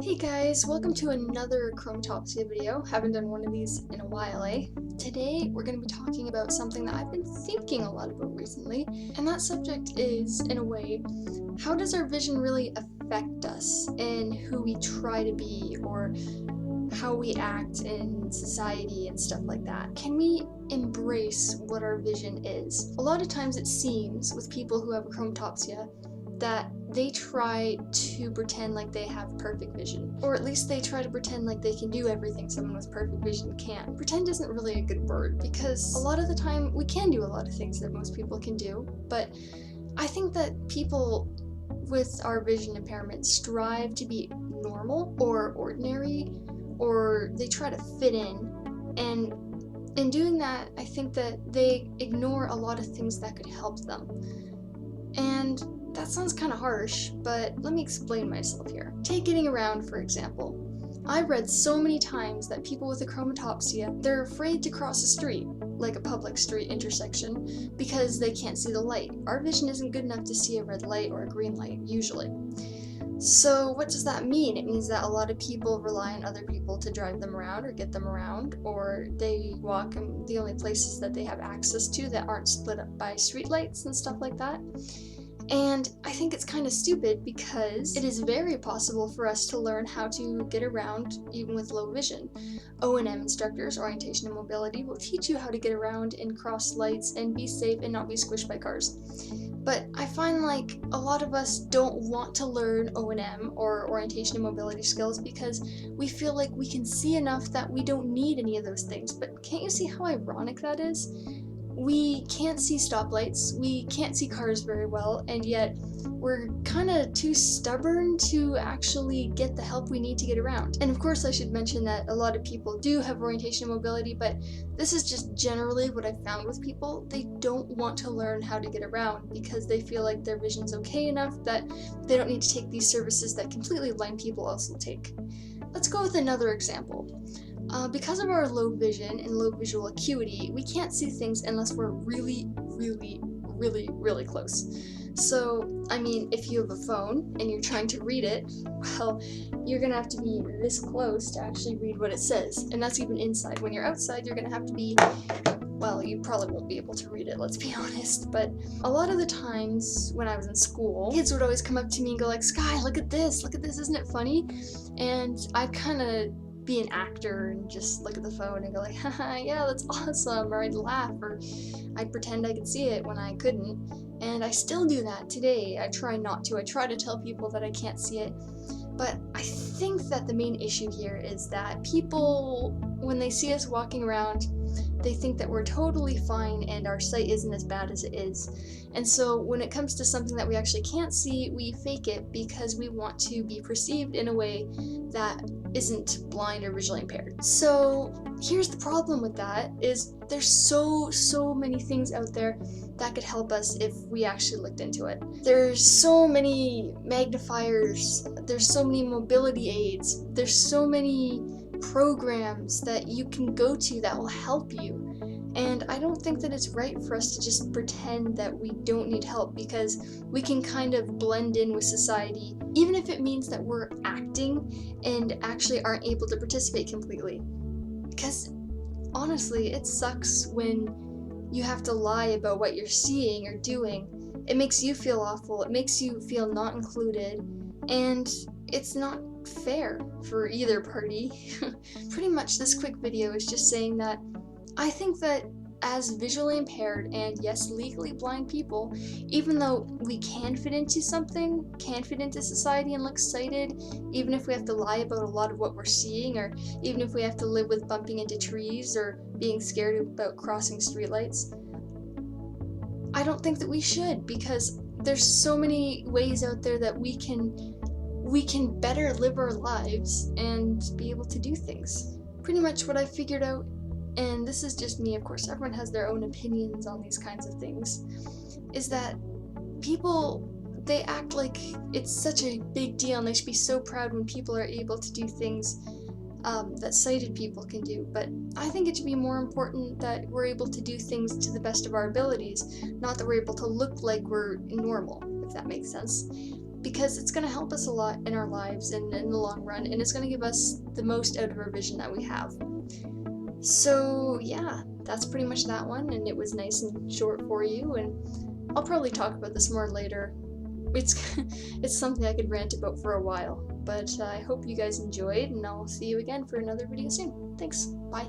Hey guys, welcome to another Achromatopsia video. Haven't done one of these in a while, eh? Today we're going to be talking about something that I've been thinking a lot about recently, and that subject is, in a way, how does our vision really affect us in who we try to be or how we act in society and stuff like that? Can we embrace what our vision is? A lot of times it seems with people who have achromatopsia that they try to pretend like they have perfect vision, or at least they try to pretend like they can do everything someone with perfect vision can. Pretend isn't really a good word because a lot of the time we can do a lot of things that most people can do, but I think that people with our vision impairment strive to be normal or ordinary, or they try to fit in in doing that, I think that they ignore a lot of things that could help them. And that sounds kind of harsh, but let me explain myself here. Take getting around, for example. I've read so many times that people with achromatopsia, they're afraid to cross a street, like a public street intersection, because they can't see the light. Our vision isn't good enough to see a red light or a green light, usually. So what does that mean? It means that a lot of people rely on other people to drive them around or get them around, or they walk in the only places that they have access to that aren't split up by streetlights and stuff like that. And I think it's kind of stupid because it is very possible for us to learn how to get around even with low vision. O&M instructors, orientation and mobility, will teach you how to get around and cross lights and be safe and not be squished by cars. But I find like a lot of us don't want to learn O&M or orientation and mobility skills because we feel like we can see enough that we don't need any of those things. But can't you see how ironic that is? We can't see stoplights, we can't see cars very well, and yet we're kind of too stubborn to actually get the help we need to get around. And of course I should mention that a lot of people do have orientation and mobility, but this is just generally what I've found with people. They don't want to learn how to get around because they feel like their vision's okay enough that they don't need to take these services that completely blind people also take. Let's go with another example. Because of our low vision and low visual acuity, we can't see things unless we're really, really, really, really close. So, I mean, if you have a phone and you're trying to read it, well, you're gonna have to be this close to actually read what it says. And that's even inside. When you're outside, you're gonna have to be, well, you probably won't be able to read it, let's be honest. But a lot of the times when I was in school, kids would always come up to me and go like, Sky, look at this, isn't it funny? And I'd kind of be an actor and just look at the phone and go like, haha, yeah, that's awesome, or I'd laugh, or I'd pretend I could see it when I couldn't. And I still do that today. I try not to. I try to tell people that I can't see it. But I think that the main issue here is that people, when they see us walking around, they think that we're totally fine and our sight isn't as bad as it is. And so when it comes to something that we actually can't see, we fake it because we want to be perceived in a way that isn't blind or visually impaired. So here's the problem with that is there's so many things out there that could help us if we actually looked into it. There's so many magnifiers, there's so many mobility aids, there's so many programs that you can go to that will help you. And I don't think that it's right for us to just pretend that we don't need help because we can kind of blend in with society, even if it means that we're acting and actually aren't able to participate completely. Because honestly, it sucks when you have to lie about what you're seeing or doing. It makes you feel awful, it makes you feel not included, and it's not fair for either party. Pretty much this quick video is just saying that I think that as visually impaired and yes, legally blind people, even though we can fit into something, can fit into society and look sighted, even if we have to lie about a lot of what we're seeing, or even if we have to live with bumping into trees or being scared about crossing streetlights, I don't think that we should, because there's so many ways out there that we can better live our lives and be able to do things. Pretty much what I figured out, and this is just me, of course, everyone has their own opinions on these kinds of things, is that people, they act like it's such a big deal and they should be so proud when people are able to do things that sighted people can do. But I think it should be more important that we're able to do things to the best of our abilities, not that we're able to look like we're normal, if that makes sense. because it's going to help us a lot in our lives and in the long run, and it's going to give us the most out of our vision that we have. So yeah, that's pretty much that one, and it was nice and short for you, and I'll probably talk about this more later. It's it's something I could rant about for a while, but I hope you guys enjoyed, and I'll see you again for another video soon. Thanks, bye.